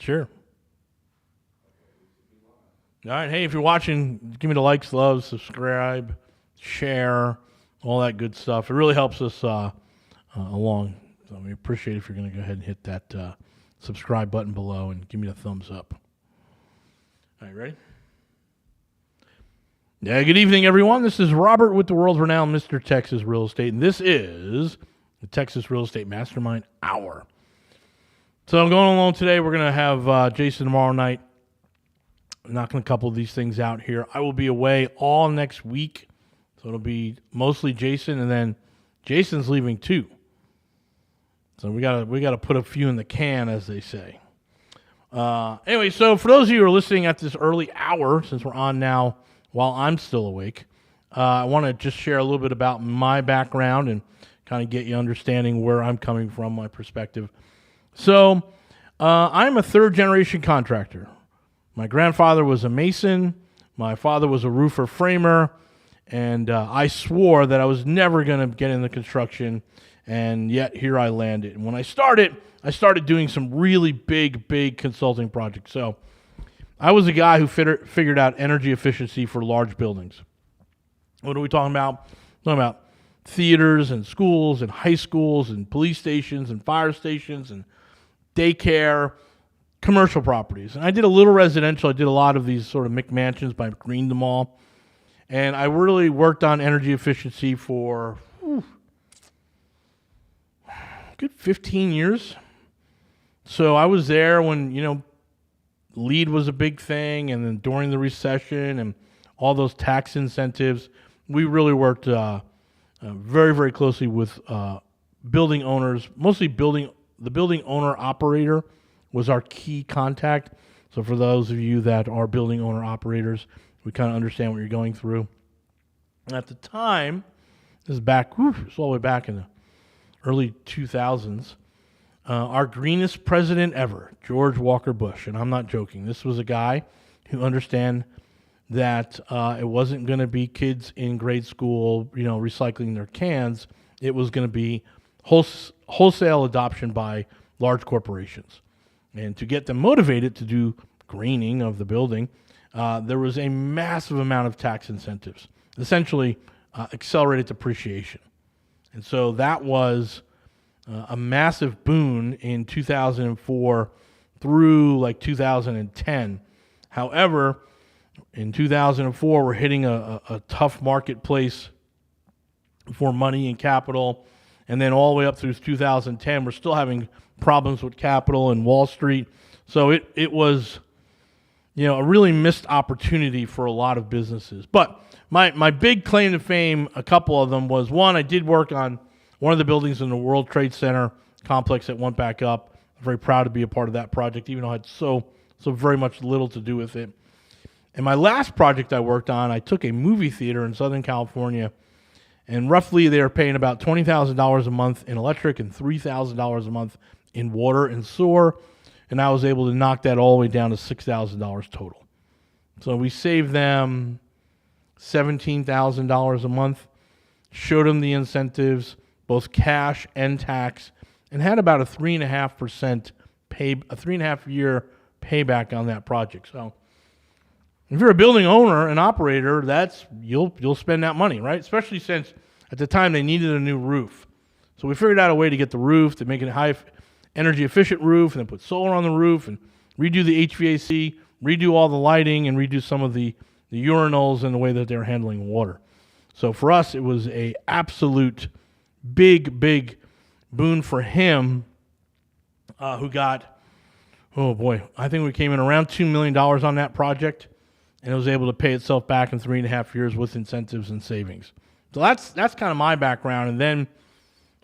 Sure. All right. Hey, if you're watching, give me the likes, love, subscribe, share, all that good stuff. It really helps us along. So we appreciate it if you're going to go ahead and hit that subscribe button below and give me the thumbs up. All right, ready? Yeah, good evening, everyone. This is Robert with the world's renowned Mr. Texas Real Estate, and this is the Texas Real Estate Mastermind Hour. So I'm going along today. We're going to have Jason tomorrow night. I'm knocking a couple of these things out here. I will be away all next week, so it'll be mostly Jason, and then Jason's leaving too. So we gotta put a few in the can, as they say. Anyway, so for those of you who are listening at this early hour, since we're on now while I'm still awake, I want to just share a little bit about my background and kind of get you understanding where I'm coming from, my perspective. So I'm a third-generation contractor. My grandfather was a mason. My father was a roofer framer. And I swore that I was never going to get into construction, and yet here I landed. And when I started doing some really big consulting projects. So I was a guy who figured out energy efficiency for large buildings. What are we talking about? We're talking about theaters and schools and high schools and police stations and fire stations and daycare, commercial properties. And I did a little residential. I did a lot of these sort of McMansions, but I greened them all. And I really worked on energy efficiency for a good 15 years. So I was there when, LEED was a big thing, and then during the recession and all those tax incentives, we really worked very, very closely with building owners, mostly the building owner operator was our key contact. So for those of you that are building owner operators, we kind of understand what you're going through. At the time, this is it's all the way back in the early 2000s, our greenest president ever, George Walker Bush, and I'm not joking. This was a guy who understand that it wasn't going to be kids in grade school, recycling their cans. It was going to be wholesale adoption by large corporations. And to get them motivated to do greening of the building, there was a massive amount of tax incentives, essentially accelerated depreciation. And so that was a massive boon in 2004 through like 2010. However, in 2004, we're hitting a tough marketplace for money and capital. And then all the way up through 2010, we're still having problems with capital and Wall Street. So it was, a really missed opportunity for a lot of businesses. But my big claim to fame, a couple of them, was one, I did work on one of the buildings in the World Trade Center complex that went back up. I'm very proud to be a part of that project, even though I had so very much little to do with it. And my last project I worked on, I took a movie theater in Southern California, and roughly they were paying about $20,000 a month in electric and $3,000 a month in water and sewer, and I was able to knock that all the way down to $6,000 total. So we saved them $17,000 a month, showed them the incentives, both cash and tax, and had about a 3.5% year payback on that project. So if you're a building owner and operator, you'll spend that money, right? Especially since at the time they needed a new roof. So we figured out a way to get the roof, to make it a high energy efficient roof, and then put solar on the roof and redo the HVAC, redo all the lighting, and redo some of the urinals and the way that they're handling water. So for us, it was a absolute big boon for him, who got, I think we came in around $2 million on that project, and it was able to pay itself back in 3.5 years with incentives and savings. So that's kind of my background. And then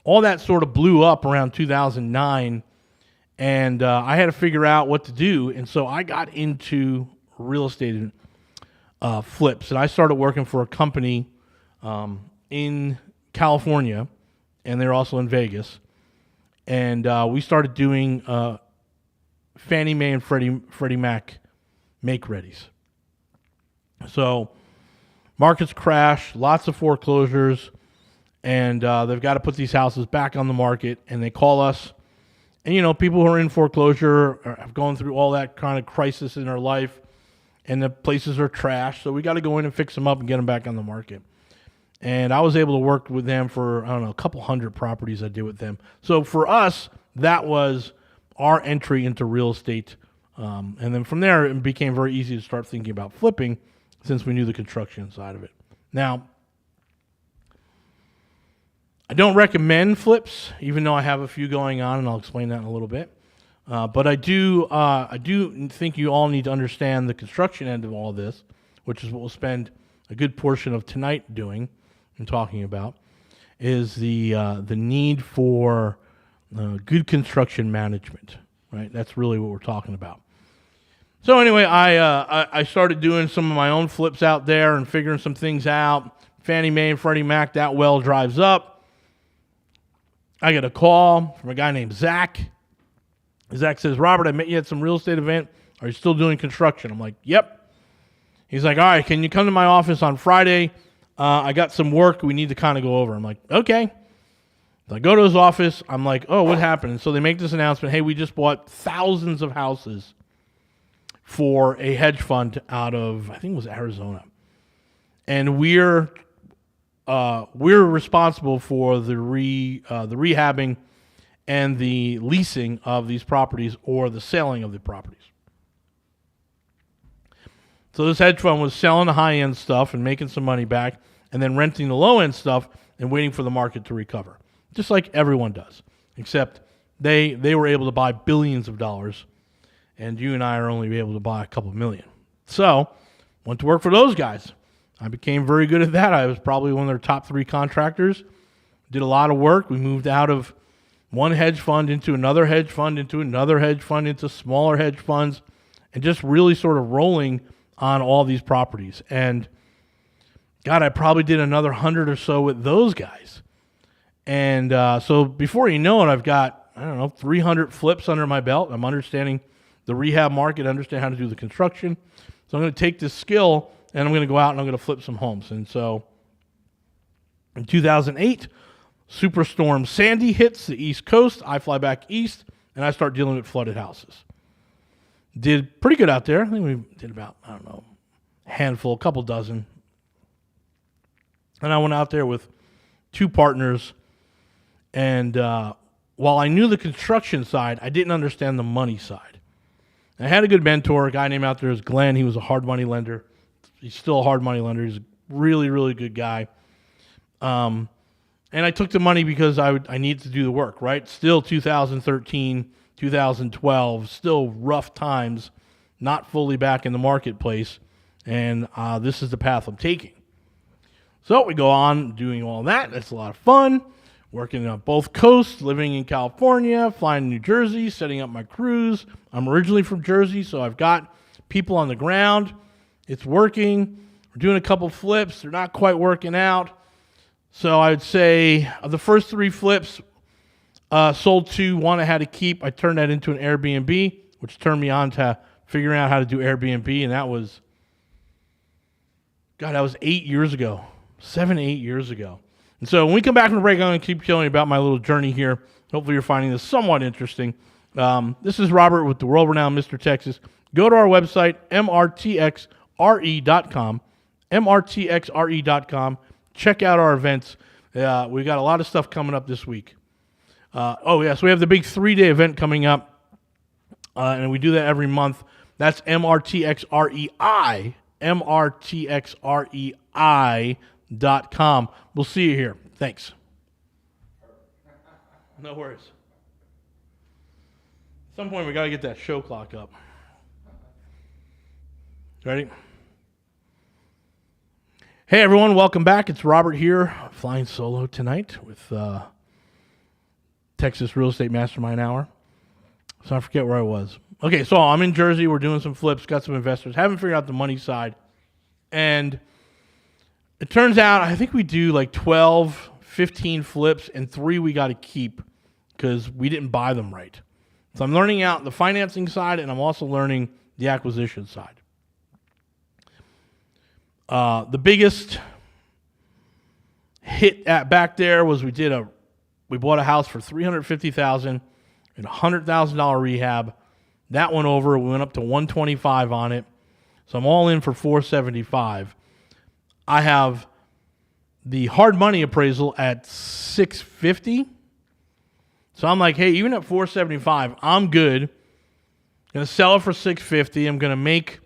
all that sort of blew up around 2009, and I had to figure out what to do. And so I got into real estate flips, and I started working for a company in California, and they're also in Vegas. And we started doing Fannie Mae and Freddie Mac make-readies. So markets crash, lots of foreclosures, and they've got to put these houses back on the market, and they call us, And, people who are in foreclosure have gone through all that kind of crisis in their life, and the places are trashed. So we got to go in and fix them up and get them back on the market. And I was able to work with them for, a couple hundred properties I did with them. So for us, that was our entry into real estate. And then from there, it became very easy to start thinking about flipping since we knew the construction side of it. Now, I don't recommend flips, even though I have a few going on, and I'll explain that in a little bit. But I do think you all need to understand the construction end of all this, which is what we'll spend a good portion of tonight doing and talking about, is the need for good construction management. Right, that's really what we're talking about. So anyway, I started doing some of my own flips out there and figuring some things out. Fannie Mae and Freddie Mac, that well drives up. I get a call from a guy named Zach. Zach says, Robert, I met you at some real estate event. Are you still doing construction? I'm like, yep. He's like, all right, can you come to my office on Friday? I got some work we need to kind of go over. I'm like, okay. So I go to his office. I'm like, oh, what happened? And so they make this announcement. Hey, we just bought thousands of houses for a hedge fund out of, I think it was Arizona. And we're responsible for the rehabbing and the leasing of these properties or the selling of the properties. So this hedge fund was selling the high-end stuff and making some money back and then renting the low-end stuff and waiting for the market to recover, just like everyone does, except they were able to buy billions of dollars, and you and I are only able to buy a couple million. So went to work for those guys. I became very good at that. I was probably one of their top 3 contractors. Did a lot of work. We moved out of one hedge fund into another hedge fund, into another hedge fund, into smaller hedge funds, and just really sort of rolling on all these properties. And God, I probably did another 100 or so with those guys. And so before you know it, I've got, 300 flips under my belt. I'm understanding the rehab market, understand how to do the construction. So I'm going to take this skill and I'm going to go out and I'm going to flip some homes. And so in 2008, Superstorm Sandy hits the East Coast. I fly back east, and I start dealing with flooded houses. Did pretty good out there. I think we did about, a handful, a couple dozen. And I went out there with 2 partners. And while I knew the construction side, I didn't understand the money side. And I had a good mentor, a guy named out there is Glenn. He was a hard money lender. He's still a hard money lender. He's a really, really good guy. And I took the money because I needed to do the work, right? Still 2013, 2012, still rough times, not fully back in the marketplace. And this is the path I'm taking. So we go on doing all that. That's a lot of fun. Working on both coasts, living in California, flying to New Jersey, setting up my crews. I'm originally from Jersey, so I've got people on the ground. It's working. We're doing a couple flips. They're not quite working out. So I would say of the first 3 flips, sold 2, 1 I had to keep. I turned that into an Airbnb, which turned me on to figuring out how to do Airbnb, and that was 8 years ago, 7, 8 years ago. And so when we come back from the break, I'm going to keep telling you about my little journey here. Hopefully you're finding this somewhat interesting. This is Robert with the world-renowned Mr. Texas. Go to our website, mrtxre.com, mrtxre.com. Check out our events. We got a lot of stuff coming up this week. So we have the big 3-day event coming up, and we do that every month. That's MRTXREI, MRTXREI.com. We'll see you here. Thanks. No worries. At some point, we got to get that show clock up. Ready? Hey, everyone. Welcome back. It's Robert here, flying solo tonight with Texas Real Estate Mastermind Hour. So I forget where I was. Okay, so I'm in Jersey. We're doing some flips, got some investors. Haven't figured out the money side. And it turns out I think we do like 12, 15 flips, and 3 we got to keep because we didn't buy them right. So I'm learning out the financing side, and I'm also learning the acquisition side. The biggest hit back there was we bought a house for $350,000. We had $100,000 rehab. That went over. We went up to 125 on it. So I'm all in for 475. I have the hard money appraisal at 650. So I'm like, hey, even at 475, I'm good. Going to sell it for 650. I'm going to make,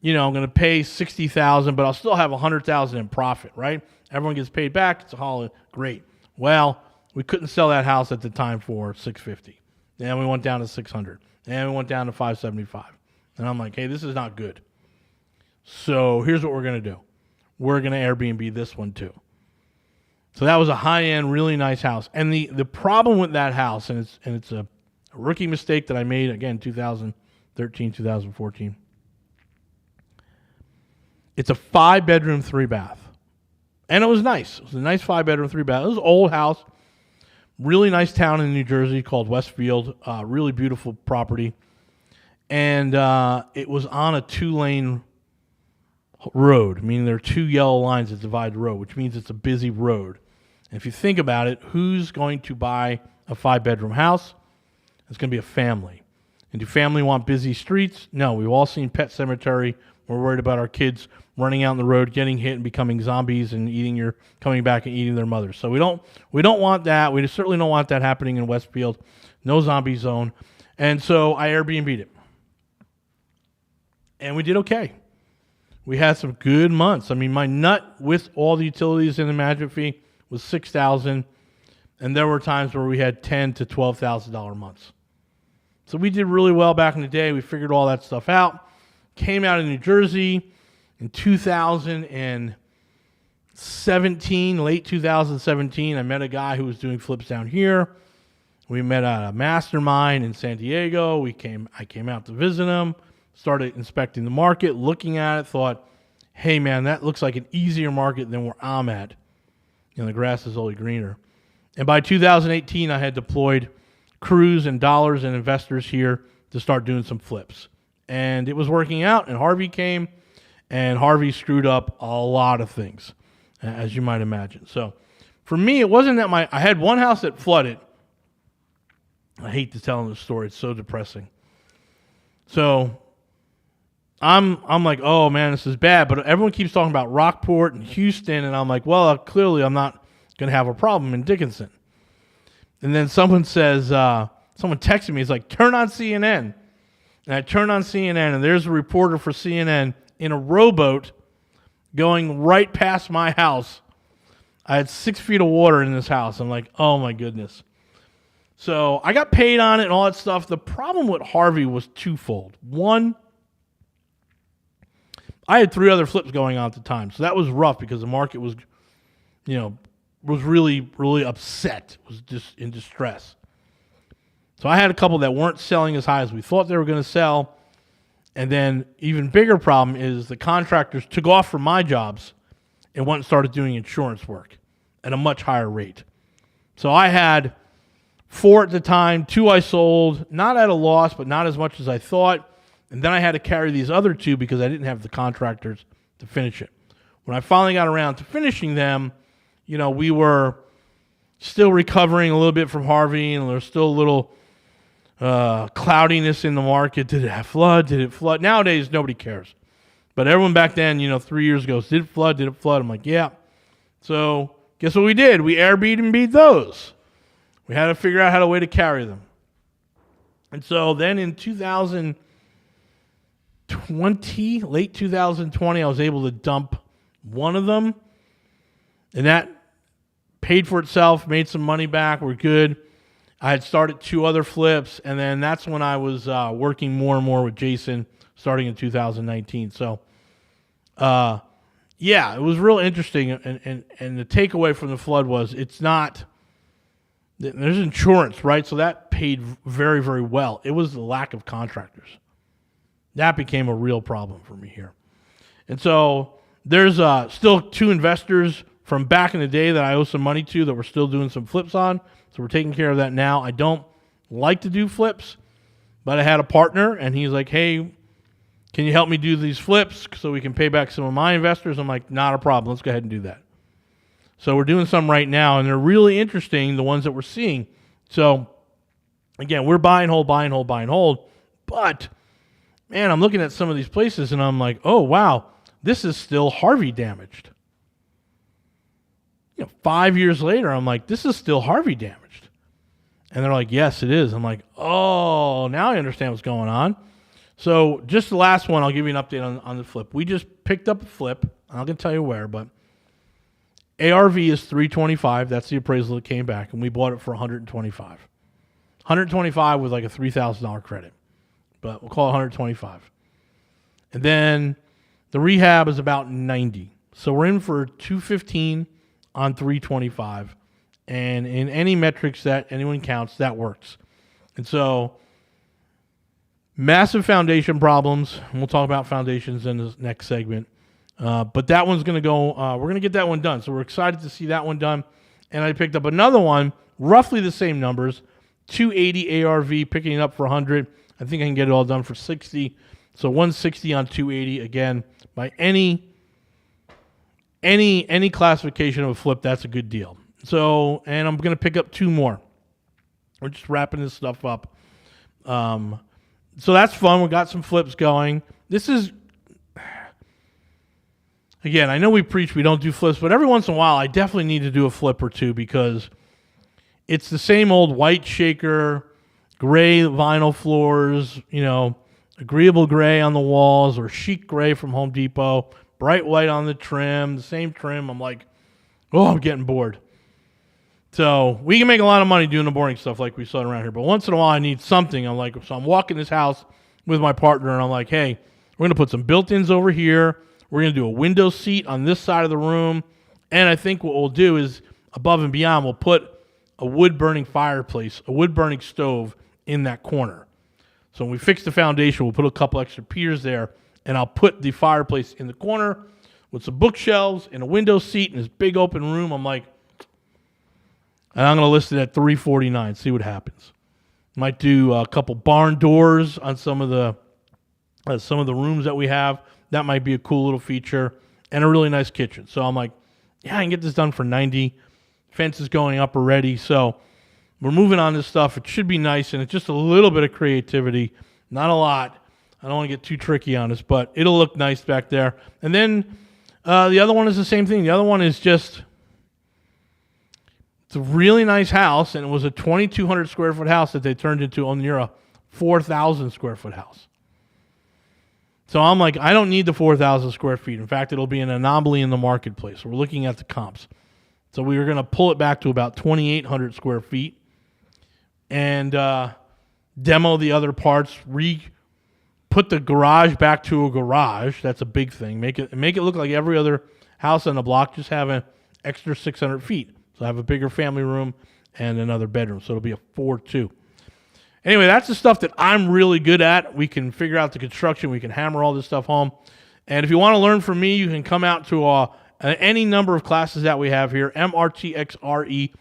I'm going to pay 60,000, but I'll still have 100,000 in profit, right? Everyone gets paid back. It's a holiday. Great. Well, we couldn't sell that house at the time for 650. Then we went down to 600. Then we went down to 575. And I'm like, hey, this is not good. So here's what we're going to do. We're going to Airbnb this one too. So that was a high-end, really nice house. And the problem with that house, and it's a rookie mistake that I made, again, 2013, 2014. It's a 5-bedroom, 3-bath. And it was nice. It was a nice 5-bedroom, 3-bath. It was an old house. Really nice town in New Jersey called Westfield. Really beautiful property. And it was on a 2-lane road, meaning there are 2 yellow lines that divide the road, which means it's a busy road. And if you think about it, who's going to buy a 5-bedroom house? It's going to be a family. And do family want busy streets? No. We've all seen Pet Sematary. We're worried about our kids running out on the road, getting hit and becoming zombies and coming back and eating their mothers. So we don't want that. We certainly don't want that happening in Westfield. No zombie zone. And so I Airbnb'd it. And we did okay. We had some good months. I mean, my nut with all the utilities and the management fee was $6,000, and there were times where we had $10,000 to $12,000 months. So we did really well back in the day. We figured all that stuff out. Came out of New Jersey in 2017, late 2017. I met a guy who was doing flips down here. We met at a mastermind in San Diego. I came out to visit him. Started inspecting the market, looking at it, thought, hey, man, that looks like an easier market than where I'm at. The grass is always greener. And by 2018, I had deployed crews and dollars and investors here to start doing some flips. And it was working out, and Harvey came, and Harvey screwed up a lot of things, as you might imagine. So for me, it wasn't that I had one house that flooded. I hate to tell them the story. It's so depressing. So I'm like, oh, man, this is bad. But everyone keeps talking about Rockport and Houston, and I'm like, well, clearly I'm not going to have a problem in Dickinson. And then someone says, someone texted me, he's like, turn on CNN. And I turn on CNN, and there's a reporter for CNN in a rowboat going right past my house. I had 6 feet of water in this house. I'm like, oh, my goodness. So I got paid on it and all that stuff. The problem with Harvey was twofold. One, I had 3 other flips going on at the time, so that was rough because the market was, was really, really upset, was just in distress. So I had a couple that weren't selling as high as we thought they were going to sell, and then even bigger problem is the contractors took off from my jobs and went and started doing insurance work at a much higher rate. So I had 4 at the time, 2 I sold, not at a loss, but not as much as I thought. And then I had to carry these other 2 because I didn't have the contractors to finish it. When I finally got around to finishing them, we were still recovering a little bit from Harvey, and there was still a little cloudiness in the market. Did it flood? Did it flood? Nowadays, nobody cares. But everyone back then, 3 years ago, did it flood? Did it flood? I'm like, yeah. So guess what we did? We Airbnb'd those. We had to figure out how to carry them. And so then in 2020, late 2020, I was able to dump one of them, and that paid for itself, made some money back, we're good. I had started 2 other flips, and then that's when I was working more and more with Jason starting in 2019. So, it was real interesting, and the takeaway from the flood was there's insurance, right? So that paid very, very well. It was the lack of contractors. That became a real problem for me here. And so there's still 2 investors from back in the day that I owe some money to that we're still doing some flips on. So we're taking care of that now. I don't like to do flips, but I had a partner, and he's like, hey, can you help me do these flips so we can pay back some of my investors? I'm like, not a problem. Let's go ahead and do that. So we're doing some right now, and they're really interesting, the ones that we're seeing. So Again, we're buy and hold, buy and hold, buy and hold. But, man, I'm looking at some of these places and I'm like, oh, wow, this is still Harvey damaged. 5 years later, I'm like, this is still Harvey damaged. And they're like, yes, it is. I'm like, oh, now I understand what's going on. So just the last one, I'll give you an update on the flip. We just picked up a flip. I'm not going to tell you where, but ARV is $325. That's the appraisal that came back, and we bought it for $125. $125 with like a $3,000 credit, but we'll call it $125. And then the rehab is about $90. So we're in for $215 on $325. And in any metrics that anyone counts, that works. And so massive foundation problems. And we'll talk about foundations in the next segment. But that one's going to go, we're going to get that one done. So we're excited to see that one done. And I picked up another one, roughly the same numbers, 280 ARV, picking it up for 100. I think I can get it all done for 60. So 160 on 280. Again, by any classification of a flip, that's a good deal. So, and I'm going to pick up 2 more. We're just wrapping this stuff up. So that's fun. We got some flips going. This is, again, I know we preach we don't do flips, but every once in a while I definitely need to do a flip or two because it's the same old white shaker, gray vinyl floors, agreeable gray on the walls or chic gray from Home Depot, bright white on the trim, the same trim. I'm like, oh, I'm getting bored. So we can make a lot of money doing the boring stuff like we saw around here. But once in a while, I need something. So I'm walking this house with my partner, and I'm like, hey, we're going to put some built-ins over here. We're going to do a window seat on this side of the room. And I think what we'll do is, above and beyond, we'll put a wood-burning fireplace, a wood-burning stove in that corner. So when we fix the foundation, we'll put a couple extra piers there, and I'll put the fireplace in the corner with some bookshelves and a window seat in this big open room. I'm like, and I'm going to list it at $349, see what happens. Might do a couple barn doors on some of the rooms that we have. That might be a cool little feature, and a really nice kitchen. So I'm like, yeah, I can get this done for $90. Fence is going up already, so we're moving on this stuff. It should be nice, and it's just a little bit of creativity, not a lot. I don't want to get too tricky on this, but it'll look nice back there. And then the other one is the same thing. The other one is just, it's a really nice house, and it was a 2,200 square foot house that they turned into near a 4,000 square foot house. So I'm like, I don't need the 4,000 square feet. In fact, it'll be an anomaly in the marketplace. We're looking at the comps. So we were going to pull it back to about 2,800 square feet and demo the other parts, put the garage back to a garage. That's a big thing. Make it look like every other house on the block, just have an extra 600 feet. So I have a bigger family room and another bedroom. So it'll be a 4-2. Anyway, that's the stuff that I'm really good at. We can figure out the construction. We can hammer all this stuff home. And if you want to learn from me, you can come out to any number of classes that we have here, mrtxre.com,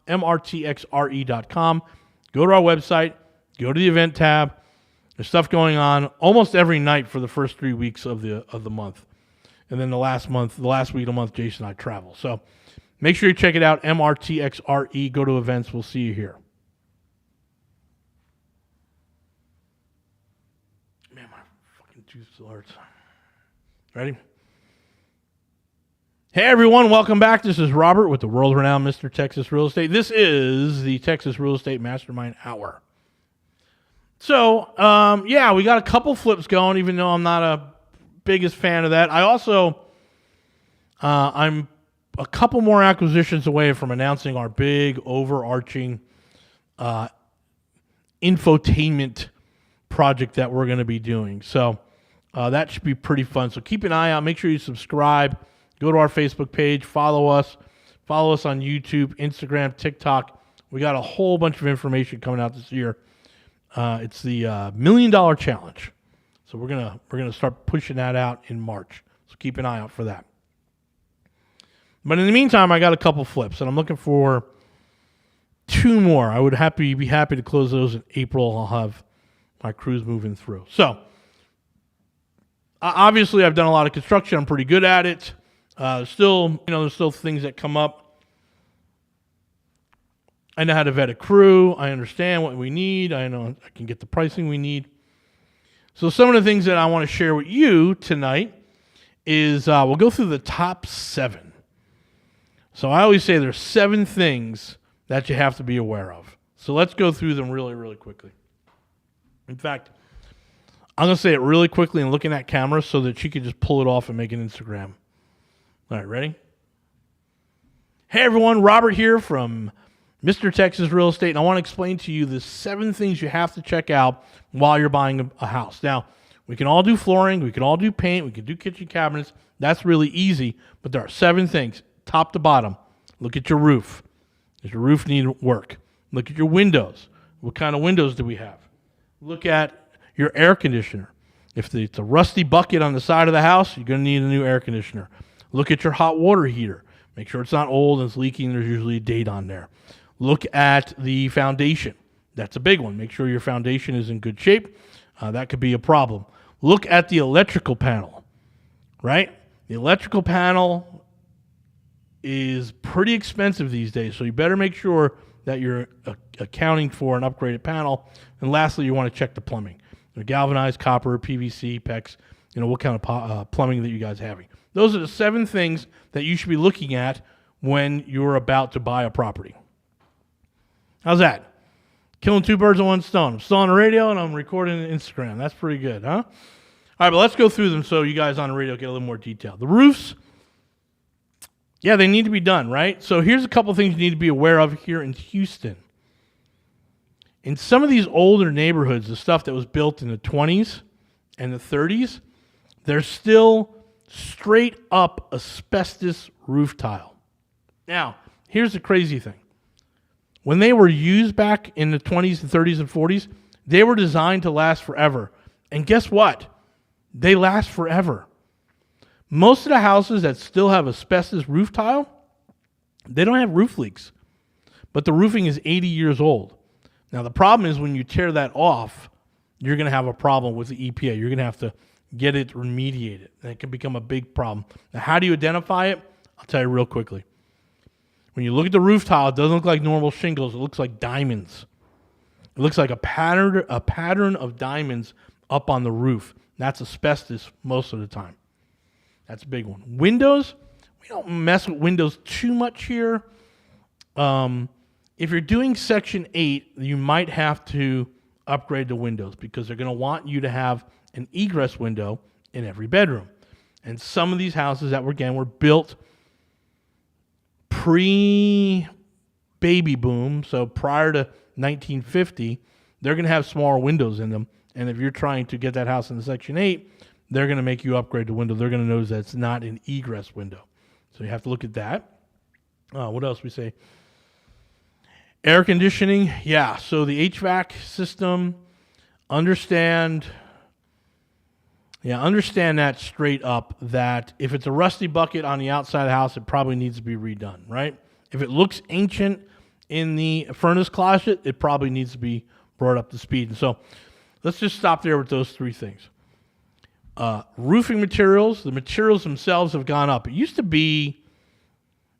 mrtxre.com. Go to our website, go to the event tab. There's stuff going on almost every night for the first 3 weeks of the month. And then the last week of the month, Jason and I travel. So make sure you check it out, mrtxre. Go to events. We'll see you here. Man, my fucking juice alerts. Ready? Hey everyone, welcome back. This is Robert with the world-renowned Mr. Texas Real Estate. This is the Texas Real Estate Mastermind Hour. So, we got a couple flips going, even though I'm not a biggest fan of that. I also, I'm a couple more acquisitions away from announcing our big overarching infotainment project that we're going to be doing. So that should be pretty fun. So keep an eye out. Make sure you subscribe. Go to our Facebook page. Follow us. Follow us on YouTube, Instagram, TikTok. We got a whole bunch of information coming out this year. It's the $1 Million Challenge. So we're gonna start pushing that out in March. So keep an eye out for that. But in the meantime, I got a couple flips, and I'm looking for 2 more. I would be happy to close those in April. I'll have my crews moving through. So obviously, I've done a lot of construction. I'm pretty good at it. There's still things that come up. I know how to vet a crew. I understand what we need. I know I can get the pricing we need. So some of the things that I want to share with you tonight is we'll go through the top 7. So I always say there's 7 things that you have to be aware of. So let's go through them really, really quickly. In fact, I'm going to say it really quickly and look in that camera so that she can just pull it off and make an Instagram. All right, ready? Hey, everyone. Robert here from Mr. Texas Real Estate, and I want to explain to you the 7 things you have to check out while you're buying a house. Now, we can all do flooring. We can all do paint. We can do kitchen cabinets. That's really easy, but there are 7 things, top to bottom. Look at your roof. Does your roof need work? Look at your windows. What kind of windows do we have? Look at your air conditioner. If it's a rusty bucket on the side of the house, you're going to need a new air conditioner. Look at your hot water heater. Make sure it's not old and it's leaking. There's usually a date on there. Look at the foundation. That's a big one. Make sure your foundation is in good shape. That could be a problem. Look at the electrical panel, right? The electrical panel is pretty expensive these days, so you better make sure that you're accounting for an upgraded panel. And lastly, you want to check the plumbing. Galvanized, copper, PVC, PEX, what kind of plumbing that you guys are having. Those are the 7 things that you should be looking at when you're about to buy a property. How's that? Killing 2 birds with 1 stone. I'm still on the radio and I'm recording on Instagram. That's pretty good, huh? All right, but let's go through them so you guys on the radio get a little more detail. The roofs, yeah, they need to be done, right? So here's a couple things you need to be aware of here in Houston. In some of these older neighborhoods, the stuff that was built in the 20s and the 30s, there's still straight up asbestos roof tile. Now, here's the crazy thing. When they were used back in the 20s and 30s and 40s, they were designed to last forever. And guess what? They last forever. Most of the houses that still have asbestos roof tile, they don't have roof leaks. But the roofing is 80 years old. Now, the problem is when you tear that off, you're going to have a problem with the EPA. You're going to have to get it remediated. And it can become a big problem. Now, how do you identify it? I'll tell you real quickly. When you look at the roof tile, it doesn't look like normal shingles. It looks like diamonds. It looks like a pattern of diamonds up on the roof. That's asbestos most of the time. That's a big one. Windows, we don't mess with windows too much here. If you're doing Section 8, you might have to upgrade the windows because they're going to want you to have an egress window in every bedroom. And some of these houses that were built pre-baby boom, so prior to 1950, they're going to have smaller windows in them. And if you're trying to get that house in Section 8, they're going to make you upgrade the window. They're going to notice that it's not an egress window. So you have to look at that. What else we say? Air conditioning. Yeah, so the HVAC system, understand that straight up, that if it's a rusty bucket on the outside of the house, it probably needs to be redone, right? If it looks ancient in the furnace closet, it probably needs to be brought up to speed. And so let's just stop there with those 3 things. Roofing materials, the materials themselves have gone up. It used to be,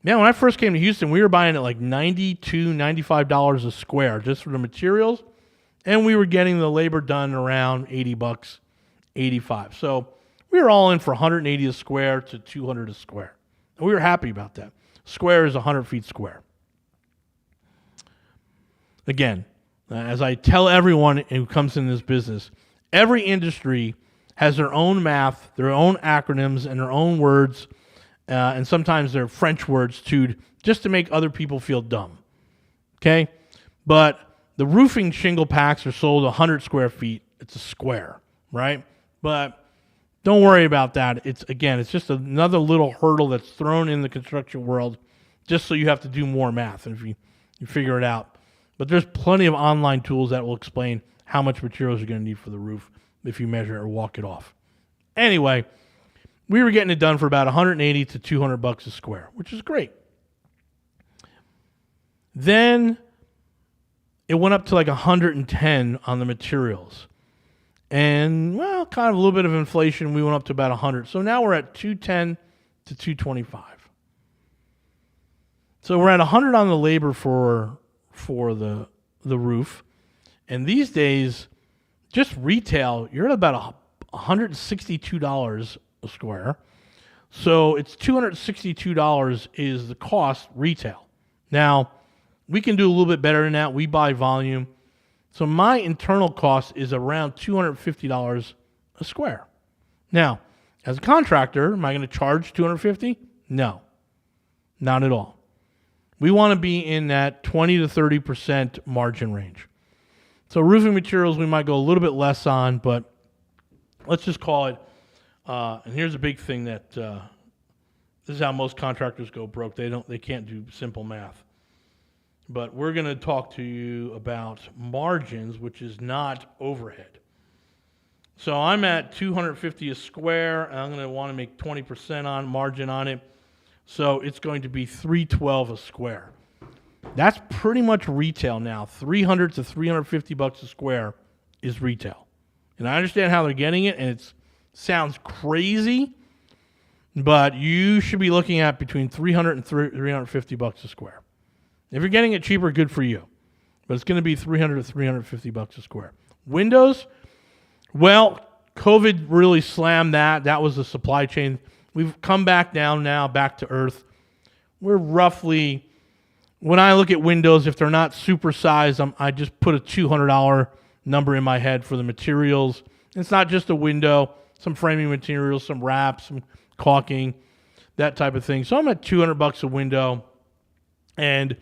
man, when I first came to Houston, we were buying at like $92, $95 a square just for the materials, and we were getting the labor done around $80, $85. So we were all in for $180 a square to $200 a square. And we were happy about that. Square is 100 feet square. Again, as I tell everyone who comes in this business, every industry has their own math, their own acronyms, and their own words, and sometimes they're French words too, just to make other people feel dumb. Okay? But the roofing shingle packs are sold 100 square feet. It's a square, right? But don't worry about that. It's just another little hurdle that's thrown in the construction world just so you have to do more math, and if you figure it out. But there's plenty of online tools that will explain how much materials you're going to need for the roof if you measure it or walk it off. Anyway, we were getting it done for about $180 to $200 a square, which is great. Then it went up to like 110 on the materials. And, well, kind of a little bit of inflation. We went up to about 100. So now we're at 210 to 225. So we're at 100 on the labor for for the roof. And these days, just retail, you're at about $162 a square. So it's $262 is the cost retail. Now, we can do a little bit better than that. We buy volume. So my internal cost is around $250 a square. Now, as a contractor, am I going to charge $250? No, not at all. We want to be in that 20 to 30% margin range. So roofing materials, we might go a little bit less on, but let's just call it, and here's a big thing that this is how most contractors go broke. They can't do simple math. But we're going to talk to you about margins, which is not overhead. So I'm at $250 a square, and I'm going to want to make 20% on margin on it. So it's going to be $312 a square. That's pretty much retail now. $300 to $350 a square is retail. And I understand how they're getting it, and it sounds crazy, but you should be looking at between $300 and $350 a square. If you're getting it cheaper, good for you. But it's going to be $300 to $350 a square. Windows, well, COVID really slammed that. That was the supply chain. We've come back down now, back to earth. We're roughly, when I look at windows, if they're not supersized, I just put a $200 number in my head for the materials. It's not just a window, some framing materials, some wraps, some caulking, that type of thing. So I'm at $200 a window, and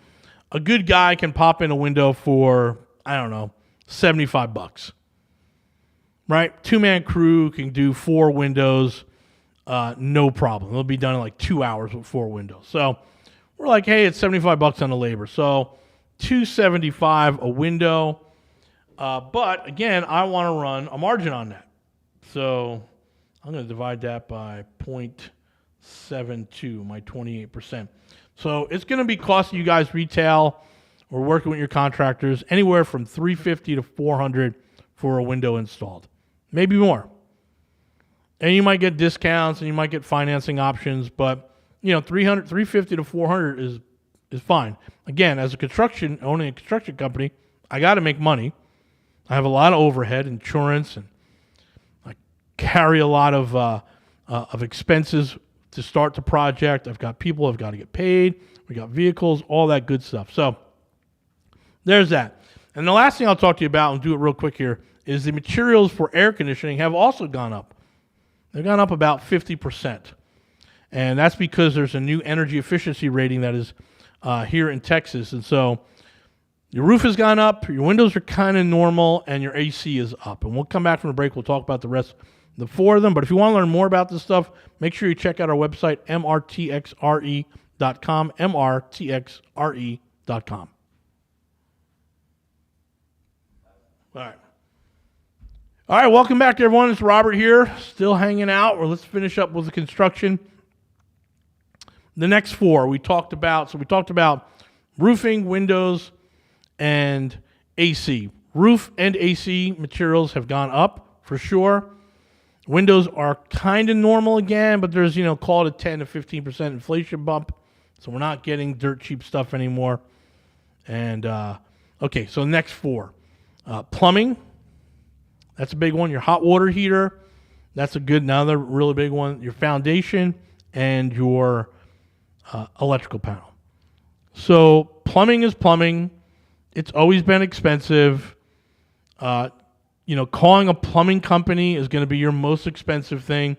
a good guy can pop in a window for, I don't know, $75. Right? Two-man crew can do 4 windows, no problem. It'll be done in like 2 hours with 4 windows. So we're like, hey, it's $75 on the labor. So $275 a window. But again, I want to run a margin on that. So I'm going to divide that by 0.72, my 28%. So it's going to be costing you guys retail or working with your contractors anywhere from $350 to $400 for a window installed, maybe more. And you might get discounts and you might get financing options, but $350 to $400 is fine. Again, as owning a construction company, I got to make money. I have a lot of overhead, insurance, and I carry a lot of expenses to start the project. I've got people I've got to get paid. We got vehicles, all that good stuff. So there's that. And the last thing I'll talk to you about, and do it real quick here, is the materials for air conditioning have also gone up. They've gone up about 50%. And that's because there's a new energy efficiency rating that is here in Texas. And so your roof has gone up, your windows are kind of normal, and your AC is up. And we'll come back from the break. We'll talk about the rest, the 4 of them. But if you want to learn more about this stuff, make sure you check out our website, mrtxre.com, mrtxre.com. All right, welcome back, everyone. It's Robert here, still hanging out. Or let's finish up with the construction. The next 4 we talked about. So we talked about roofing, windows, and AC. Roof and AC materials have gone up for sure. Windows are kind of normal again, but there's, call it a 10 to 15% inflation bump. So we're not getting dirt cheap stuff anymore. And, okay, so next 4. Plumbing, that's a big one. Your hot water heater, that's another really big one. Your foundation and your electrical panel. So plumbing is plumbing. It's always been expensive. Calling a plumbing company is going to be your most expensive thing.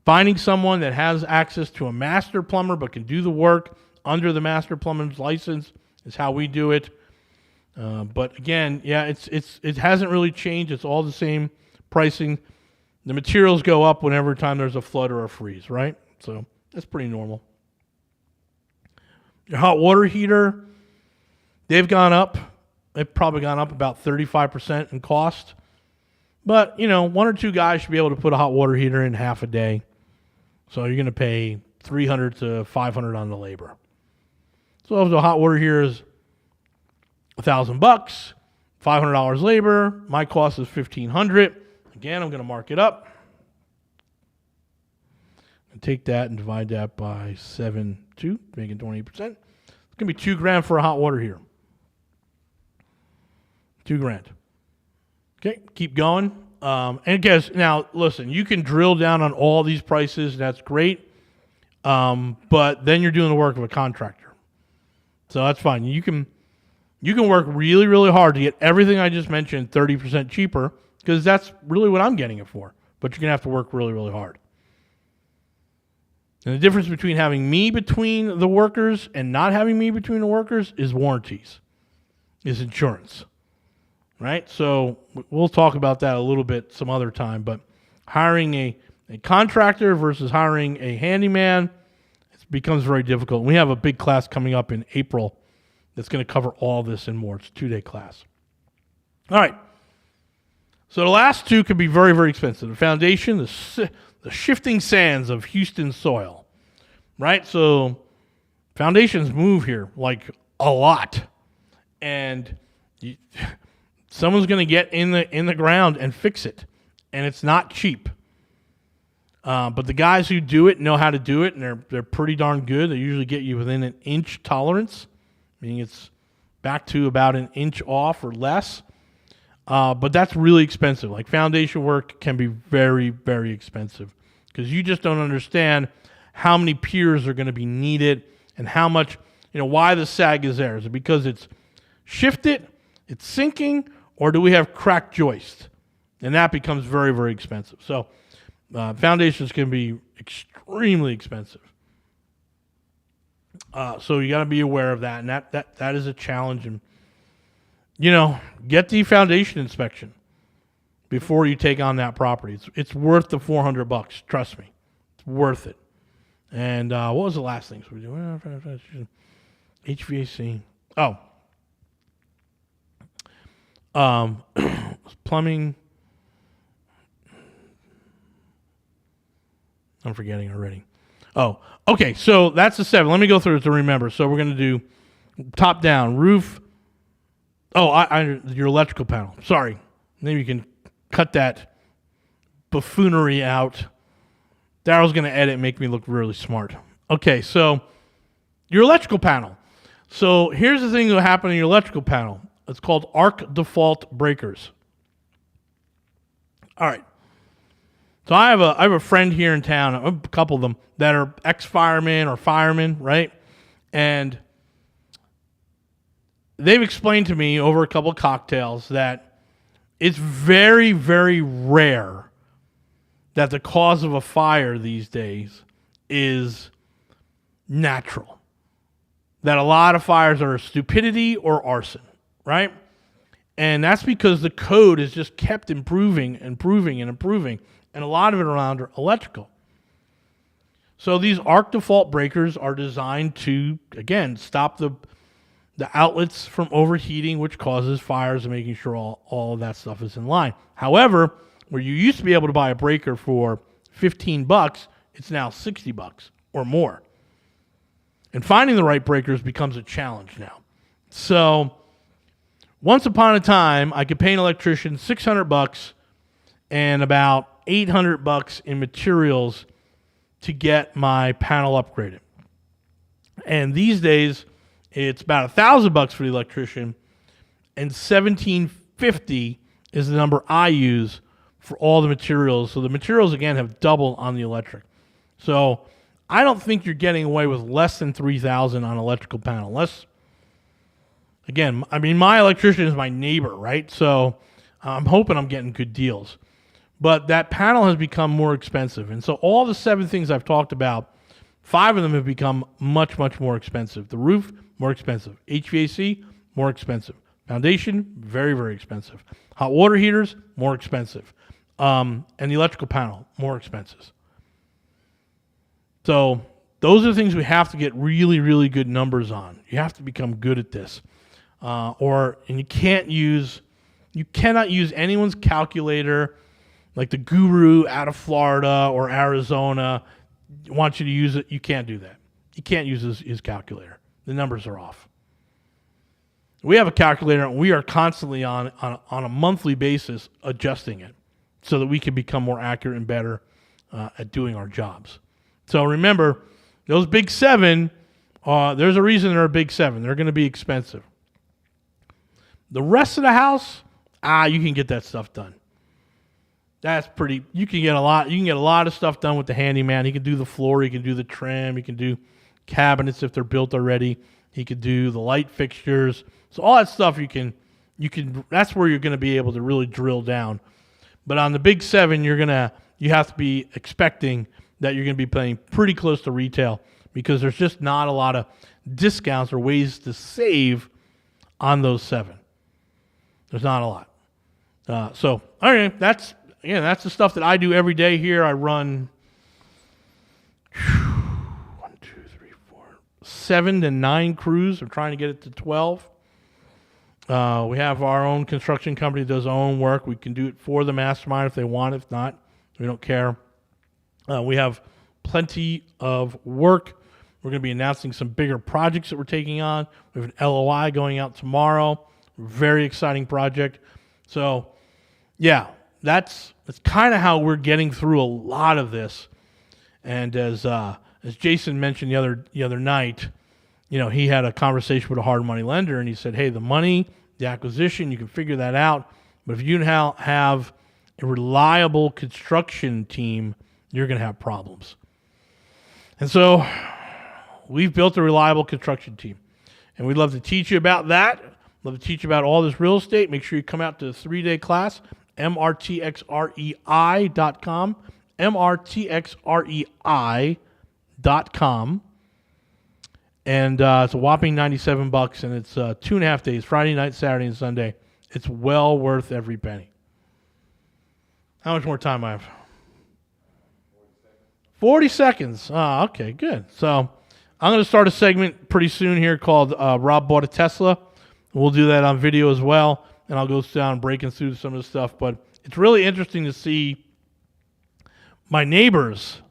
Finding someone that has access to a master plumber but can do the work under the master plumber's license is how we do it. But again, it hasn't really changed. It's all the same pricing. The materials go up whenever time there's a flood or a freeze, right? So that's pretty normal. Your hot water heater, they've gone up. They've probably gone up about 35% in cost. But, 1 or 2 guys should be able to put a hot water heater in half a day. So you're going to pay $300 to $500 on the labor. So if the hot water heater is $1,000, $500 labor, my cost is $1,500. Again, I'm going to mark it up. And take that and divide that by 7.2, making 20%. It's going to be $2,000 for a hot water heater. $2,000. Okay, keep going. And guess now, listen, you can drill down on all these prices. That's great. But then you're doing the work of a contractor. So that's fine. You can work really, really hard to get everything I just mentioned 30% cheaper, because that's really what I'm getting it for. But you're going to have to work really, really hard. And the difference between having me between the workers and not having me between the workers is warranties, is insurance. Right? So we'll talk about that a little bit some other time. But hiring a contractor versus hiring a handyman, it becomes very difficult. We have a big class coming up in April that's going to cover all this and more. It's a 2-day class. All right. So the last two could be very, very expensive. The foundation, the shifting sands of Houston soil. Right? So foundations move here like a lot. And someone's going to get in the ground and fix it, and it's not cheap. But the guys who do it know how to do it, and they're pretty darn good. They usually get you within an inch tolerance, meaning it's back to about an inch off or less. But that's really expensive. Like foundation work can be very, very expensive because you just don't understand how many piers are going to be needed and how much, why the sag is there. Is it because it's shifted, it's sinking, or do we have cracked joist? And that becomes very, very expensive. So foundations can be extremely expensive. So you got to be aware of that. And that is a challenge. And, get the foundation inspection before you take on that property. It's worth the $400. Trust me. It's worth it. And what was the last thing? So we do HVAC. Oh. Plumbing. I'm forgetting already. Oh, okay. So that's the 7. Let me go through it to remember. So we're going to do top down, roof. Oh, your electrical panel. Sorry. Maybe you can cut that buffoonery out. Daryl's going to edit and make me look really smart. Okay, so your electrical panel. So here's the thing that will happen in your electrical panel. It's called arc default breakers. All right. So I have a friend here in town, a couple of them, that are ex-firemen or firemen, right? And they've explained to me over a couple of cocktails that it's very, very rare that the cause of a fire these days is natural. That a lot of fires are stupidity or arson, right? And that's because the code has just kept improving, and a lot of it around electrical. So these arc default breakers are designed to, again, stop the outlets from overheating, which causes fires, and making sure all of that stuff is in line. However, where you used to be able to buy a breaker for $15, it's now $60 or more. And finding the right breakers becomes a challenge now. So once upon a time, I could pay an electrician $600 and about $800 in materials to get my panel upgraded. And these days, it's about $1,000 for the electrician, and $1,750 is the number I use for all the materials. So the materials, again, have doubled on the electric. So I don't think you're getting away with less than $3,000 on an electrical panel. Unless, again, I mean, my electrician is my neighbor, right? So I'm hoping I'm getting good deals. But that panel has become more expensive. And so all the 7 things I've talked about, 5 of them have become much, much more expensive. The roof, more expensive. HVAC, more expensive. Foundation, very, very expensive. Hot water heaters, more expensive. And the electrical panel, more expensive. So those are the things we have to get really, really good numbers on. You have to become good at this. And you cannot use anyone's calculator, like the guru out of Florida or Arizona wants you to use it. You can't do that. You can't use his calculator. The numbers are off. We have a calculator, and we are constantly on a monthly basis adjusting it so that we can become more accurate and better at doing our jobs. So remember, those big 7, there's a reason they're a big 7. They're going to be expensive. The rest of the house, you can get that stuff done. That's pretty. You can get a lot of stuff done with the handyman. He can do the floor. He can do the trim. He can do cabinets if they're built already. He could do the light fixtures. So all that stuff you can. That's where you're going to be able to really drill down. But on the Big 7, you have to be expecting that you're going to be paying pretty close to retail because there's just not a lot of discounts or ways to save on those 7. There's not a lot. So all right, that's the stuff that I do every day here. I run 7 to 9 crews. I'm trying to get it to 12. We have our own construction company that does our own work. We can do it for the mastermind if they want. If not, we don't care. We have plenty of work. We're going to be announcing some bigger projects that we're taking on. We have an LOI going out tomorrow. Very exciting project. So, yeah, that's kind of how we're getting through a lot of this. And as Jason mentioned the other night, he had a conversation with a hard money lender, and he said, "Hey, the money, the acquisition, you can figure that out. But if you have a reliable construction team, you're going to have problems." And so we've built a reliable construction team, and we'd love to teach you about that. Love to teach you about all this real estate. Make sure you come out to the 3-day class, mrtxrei.com, mrtxrei.com. And it's a whopping $97, and it's 2.5 days, Friday night, Saturday, and Sunday. It's well worth every penny. How much more time I have? 40 seconds. Okay, good. So I'm going to start a segment pretty soon here called Rob Bought a Tesla. We'll do that on video as well, and I'll go down breaking through some of the stuff. But it's really interesting to see my neighbors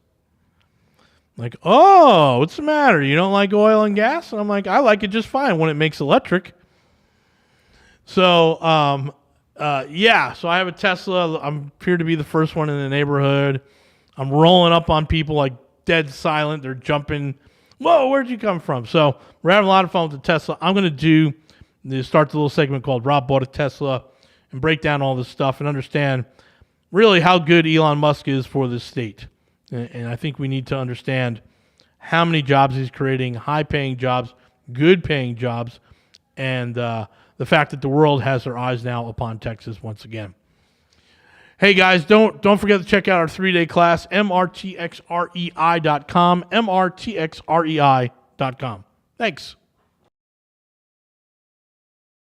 like, "Oh, what's the matter? You don't like oil and gas?" And I'm like, "I like it just fine when it makes electric." So, so I have a Tesla. I'm here to be the first one in the neighborhood. I'm rolling up on people like dead silent. They're jumping. "Whoa, where'd you come from?" So we're having a lot of fun with the Tesla. I'm going to start the little segment called Rob Bought a Tesla and break down all this stuff and understand really how good Elon Musk is for this state. And I think we need to understand how many jobs he's creating, high-paying jobs, good-paying jobs, and the fact that the world has their eyes now upon Texas once again. Hey, guys, don't forget to check out our 3-day class, mrtxrei.com, mrtxrei.com. Thanks.